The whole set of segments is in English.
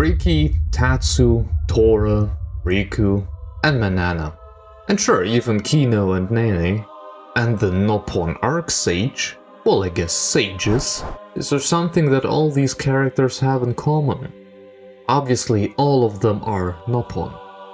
Riki, Tatsu, Tora, Riku, and Manana. And sure, even Kino and Nene. And the Nopon Arc-Sage, well, I guess sages. Is there something that all these characters have in common? Obviously, all of them are Nopon.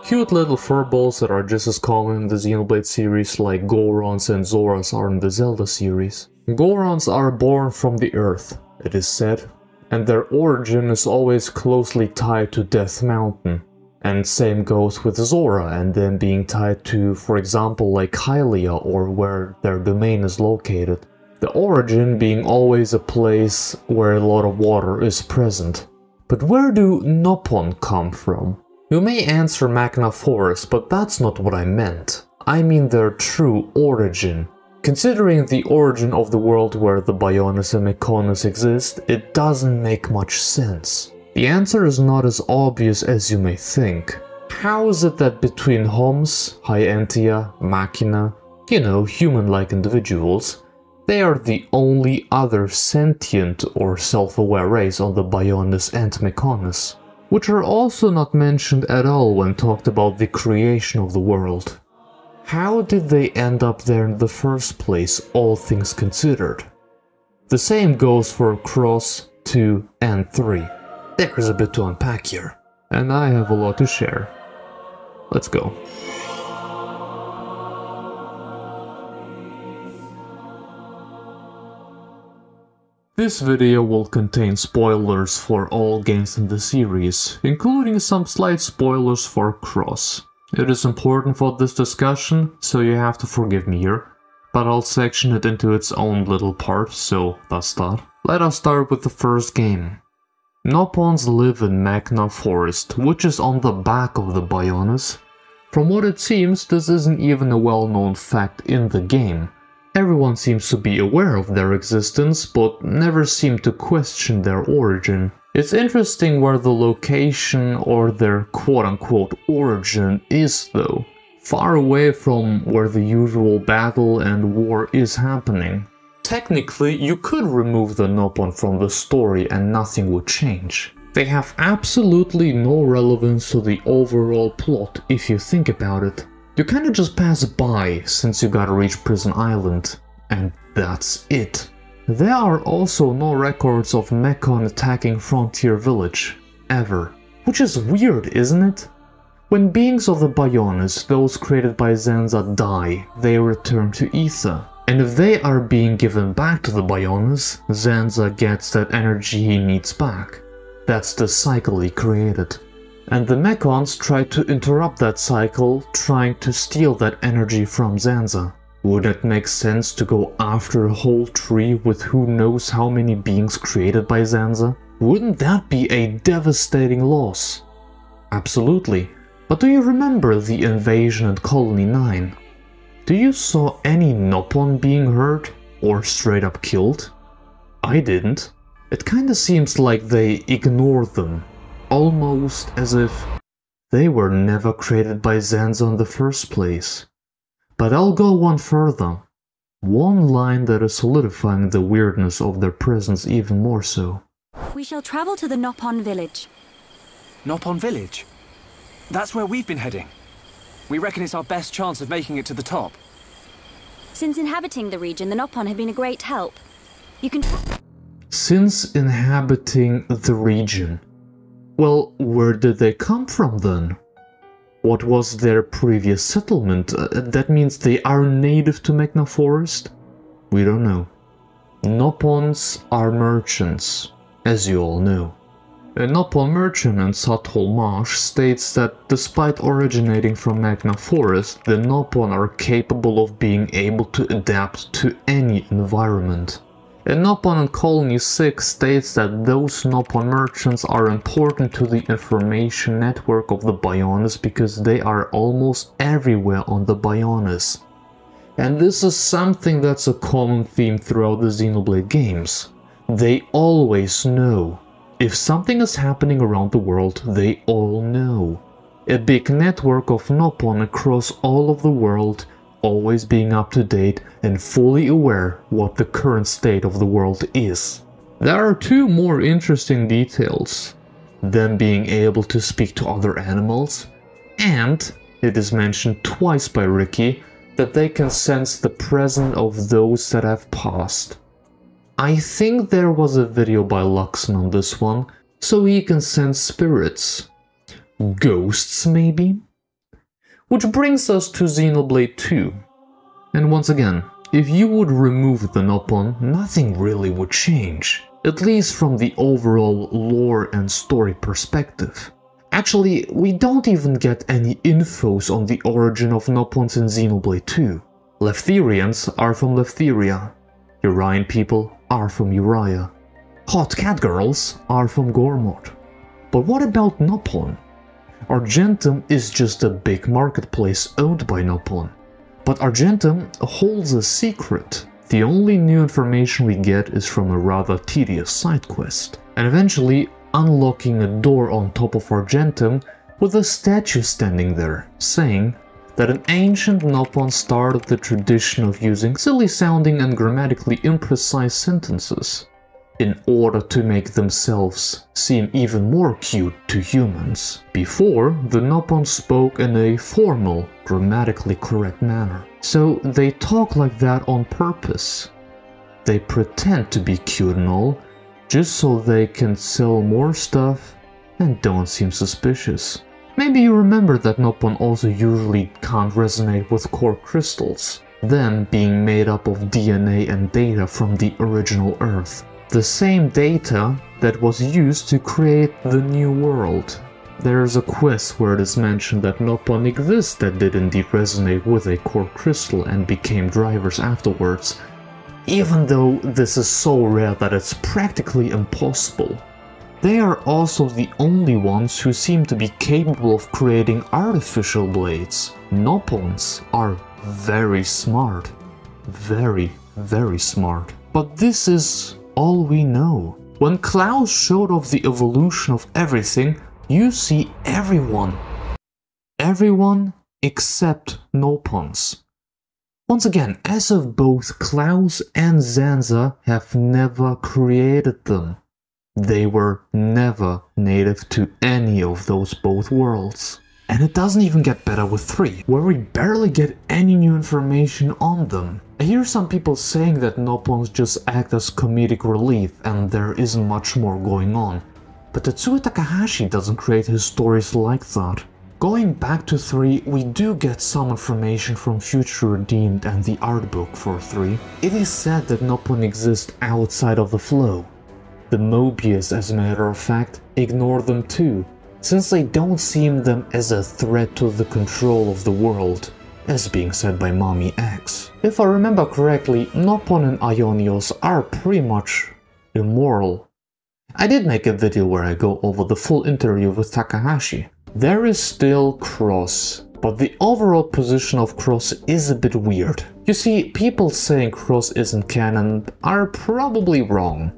Cute little furballs that are just as common in the Xenoblade series like Gorons and Zoras are in the Zelda series. Gorons are born from the earth, it is said, and their origin is always closely tied to Death Mountain. And same goes with Zora and them being tied to, for example, like Hylia or where their domain is located. The origin being always a place where a lot of water is present. But where do Nopon come from? You may answer Magna Forest, but that's not what I meant. I mean their true origin. Considering the origin of the world where the Bionis and Mechonis exist, it doesn't make much sense. The answer is not as obvious as you may think. How is it that between Homs, Hyentia, Machina, you know, human-like individuals, they are the only other sentient or self-aware race on the Bionis and Mechonis, which are also not mentioned at all when talked about the creation of the world. How did they end up there in the first place, all things considered? The same goes for Cross, 2, and 3. There's a bit to unpack here, and I have a lot to share. Let's go. This video will contain spoilers for all games in the series, including some slight spoilers for Cross. It is important for this discussion, so you have to forgive me here, but I'll section it into its own little part, so that's that. Let us start with the first game. Nopons live in Magna Forest, which is on the back of the Bionis. From what it seems, this isn't even a well-known fact in the game. Everyone seems to be aware of their existence, but never seem to question their origin. It's interesting where the location or their quote-unquote origin is though, far away from where the usual battle and war is happening. Technically, you could remove the Nopon from the story and nothing would change. They have absolutely no relevance to the overall plot if you think about it. You kinda just pass by since you gotta reach Prison Island, and that's it. There are also no records of Mechon attacking Frontier Village, ever. Which is weird, isn't it? When beings of the Bionis, those created by Zenza, die, they return to Ether. And if they are being given back to the Bionis, Zenza gets that energy he needs back. That's the cycle he created. And the Mechons try to interrupt that cycle, trying to steal that energy from Zenza. Wouldn't it make sense to go after a whole tree with who knows how many beings created by Zenza? Wouldn't that be a devastating loss? Absolutely. But do you remember the invasion at Colony 9? Do you saw any Nopon being hurt or straight up killed? I didn't. It kinda seems like they ignored them, almost as if they were never created by Zenza in the first place. But I'll go one further. One line that is solidifying the weirdness of their presence even more so. We shall travel to the Nopon village. Nopon village? That's where we've been heading. We reckon it's our best chance of making it to the top. Since inhabiting the region, the Nopon have been a great help. You can... Since inhabiting the region. Well, where did they come from then? What was their previous settlement? That means they are native to Magna Forest? We don't know. Nopons are merchants, as you all know. A Nopon merchant in Sathol Marsh states that despite originating from Magna Forest, the Nopon are capable of being able to adapt to any environment. A Nopon in Colony 6 states that those Nopon merchants are important to the information network of the Bionis because they are almost everywhere on the Bionis. And this is something that's a common theme throughout the Xenoblade games. They always know. If something is happening around the world, they all know. A big network of Nopon across all of the world, always being up to date and fully aware what the current state of the world is. There are two more interesting details. them being able to speak to other animals, and it is mentioned twice by Ricky that they can sense the presence of those that have passed. I think there was a video by Luxon on this one, so he can sense spirits. Ghosts, maybe? Which brings us to Xenoblade 2. And once again, if you would remove the Nopon, nothing really would change, at least from the overall lore and story perspective. Actually, we don't even get any infos on the origin of Nopons in Xenoblade 2. Leftherians are from Leftheria, Urian people are from Uriah, Hot Cat Girls are from Gormod. But what about Nopon? Argentum is just a big marketplace owned by Nopon. But Argentum holds a secret. The only new information we get is from a rather tedious side quest, and eventually unlocking a door on top of Argentum with a statue standing there, saying that an ancient Nopon started the tradition of using silly-sounding and grammatically imprecise sentences in order to make themselves seem even more cute to humans. Before, the Nopon spoke in a formal, grammatically correct manner. So they talk like that on purpose. They pretend to be cute and all, just so they can sell more stuff and don't seem suspicious. Maybe you remember that Nopon also usually can't resonate with core crystals, them being made up of DNA and data from the original Earth. The same data that was used to create the new world. There's a quest where it is mentioned that Nopon exists that did indeed resonate with a core crystal and became drivers afterwards, even though this is so rare that it's practically impossible. They are also the only ones who seem to be capable of creating artificial blades. Nopons are very smart. Very, very smart. But this is all we know. When Klaus showed off the evolution of everything, you see everyone. Everyone except Nopons. Once again, as if both Klaus and Zanza have never created them. They were never native to any of those both worlds. And it doesn't even get better with 3, where we barely get any new information on them. I hear some people saying that Nopons just act as comedic relief and there isn't much more going on. But Tetsuya Takahashi doesn't create his stories like that. Going back to 3, we do get some information from Future Redeemed and the art book for 3. It is said that Nopon exist outside of the flow. The Mobius, as a matter of fact, ignore them too, since they don't see them as a threat to the control of the world, as being said by Mommy X. If I remember correctly, Nopon and Ionios are pretty much immoral. I did make a video where I go over the full interview with Takahashi. There is still Cross, but the overall position of Cross is a bit weird. You see, people saying Cross isn't canon are probably wrong.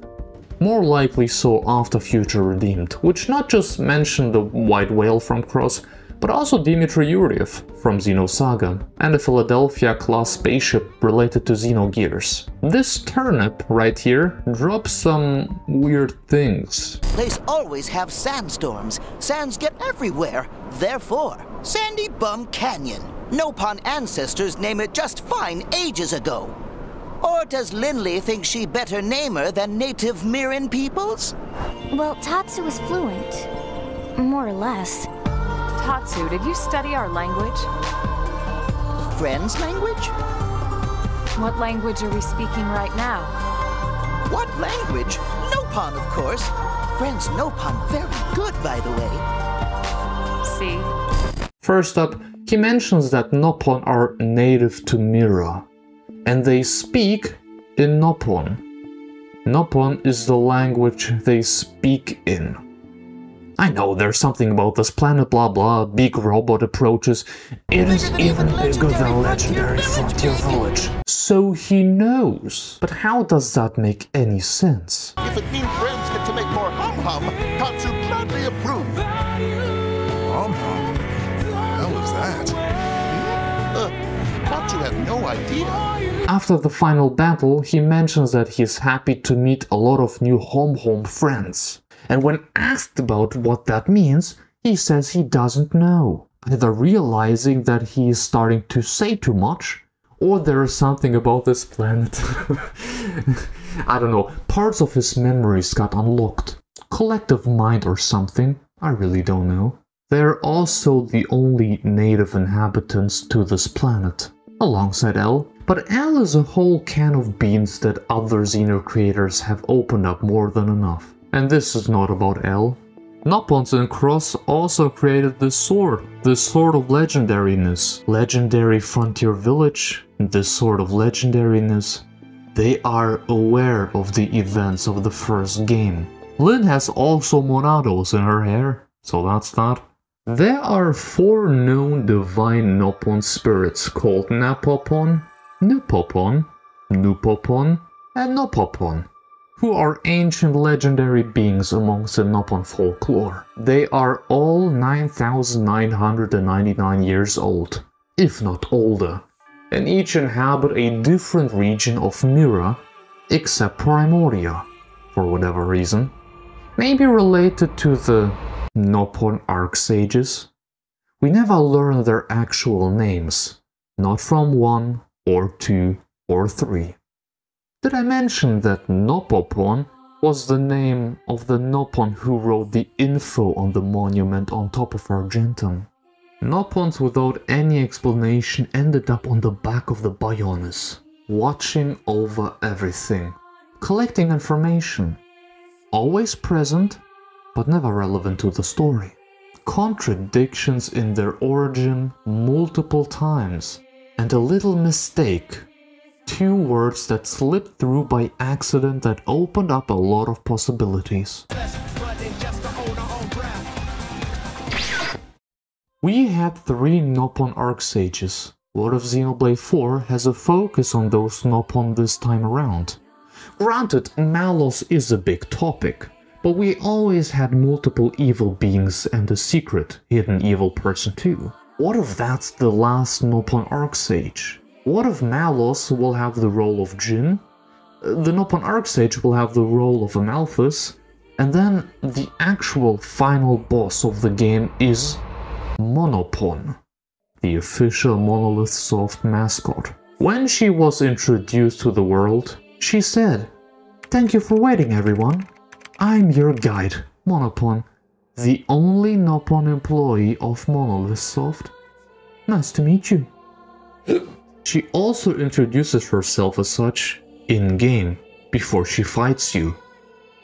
More likely so after Future Redeemed, which not just mentioned the white whale from Cross, but also Dmitry Yuriev from Xenosaga, and a Philadelphia-class spaceship related to Xenogears. This turnip right here drops some weird things. Place always have sandstorms. Sands get everywhere. Therefore, Sandy Bum Canyon. Nopon ancestors name it just fine ages ago. Or does Linley think she better name her than native Mirin peoples? Well, Tatsu is fluent. More or less. Tatsu, did you study our language? Friend's language? What language are we speaking right now? What language? Nopon, of course. Friend's Nopon very good, by the way. See? First up, he mentions that Nopon are native to Mira, and they speak in Nopon. Nopon is the language they speak in. I know there's something about this planet blah blah, big robot approaches. It is even bigger than legendary Frontier Village. So he knows. But how does that make any sense? If it means friends get to make more hum-hum, Tatsu gladly approve. Hum-hum? The hell is that? Tatsu had no idea. After the final battle, he mentions that he is happy to meet a lot of new home friends. And when asked about what that means, he says he doesn't know, either realizing that he is starting to say too much, or there is something about this planet. I don't know, parts of his memories got unlocked. Collective mind or something, I really don't know. They're also the only native inhabitants to this planet, alongside L. But L is a whole can of beans that other Xeno creators have opened up more than enough. And this is not about L. Nopon In Cross also created this sword of legendariness. Legendary Frontier Village, this sword of legendariness. They are aware of the events of the first game. Lynn has also monados in her hair, so that's that. There are 4 known divine Nopon spirits called Napopon, Nupopon, Nupopon, and Nopopon, who are ancient legendary beings amongst the Nopon folklore. They are all 9,999 years old, if not older, and each inhabit a different region of Mira, except Primoria, for whatever reason. Maybe related to the Nopon Archsages. We never learn their actual names, not from 1 or 2 or 3. Did I mention that Nopopon was the name of the Nopon who wrote the info on the monument on top of Argentum? Nopons without any explanation ended up on the back of the Bionis, watching over everything, collecting information, always present, but never relevant to the story. Contradictions in their origin multiple times, and a little mistake. 2 words that slipped through by accident that opened up a lot of possibilities. We had 3 Nopon Archsages. What if Xenoblade 4 has a focus on those Nopon this time around? Granted, Malos is a big topic, but we always had multiple evil beings and a secret hidden evil person too. What if that's the last Nopon Archsage? What if Malos will have the role of Jin? The Nopon Archsage will have the role of Amalthus, and then the actual final boss of the game is Monopon, the official Monolith Soft mascot. When she was introduced to the world, she said, "Thank you for waiting, everyone. I'm your guide, Monopon, the only Nopon employee of Monolith Soft. Nice to meet you." She also introduces herself as such in-game, before she fights you,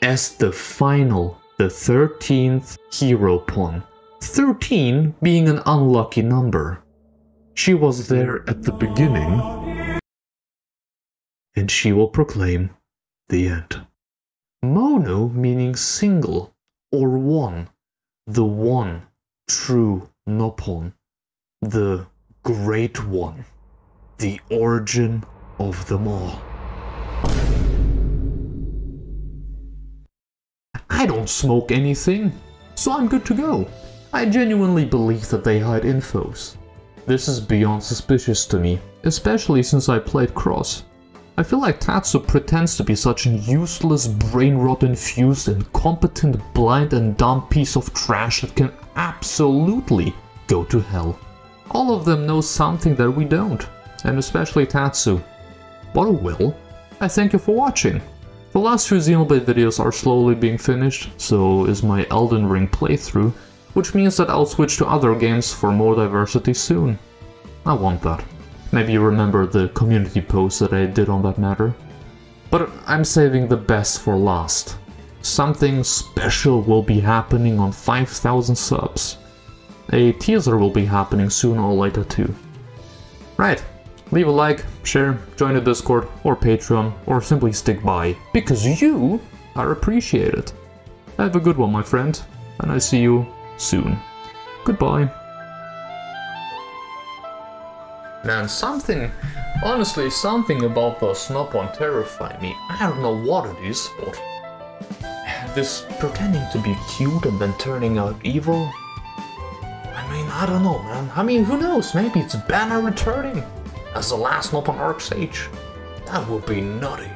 as the 13th Hero Pon. 13 being an unlucky number. She was there at the beginning, and she will proclaim the end. Mono meaning single or one, the one true Nopon, the great one, the origin of them all. I don't smoke anything, so I'm good to go. I genuinely believe that they hide infos. This is beyond suspicious to me, especially since I played Cross. I feel like Tatsu pretends to be such an useless, brain-rot-infused, incompetent, blind and dumb piece of trash that can absolutely go to hell. All of them know something that we don't, and especially Tatsu. But oh well. I thank you for watching. The last few Xenoblade videos are slowly being finished, so is my Elden Ring playthrough, which means that I'll switch to other games for more diversity soon. I want that. Maybe you remember the community post that I did on that matter. But I'm saving the best for last. Something special will be happening on 5,000 subs. A teaser will be happening sooner or later too. Right, leave a like, share, join the Discord or Patreon, or simply stick by, because you are appreciated. Have a good one, my friend, and I see you soon. Goodbye. Man, honestly, something about those Nopon terrify me. I don't know what it is, but this pretending to be cute and then turning out evil. I mean, I don't know, man. I mean, who knows? Maybe it's Banner returning as the last Nopon Archsage. That would be nutty.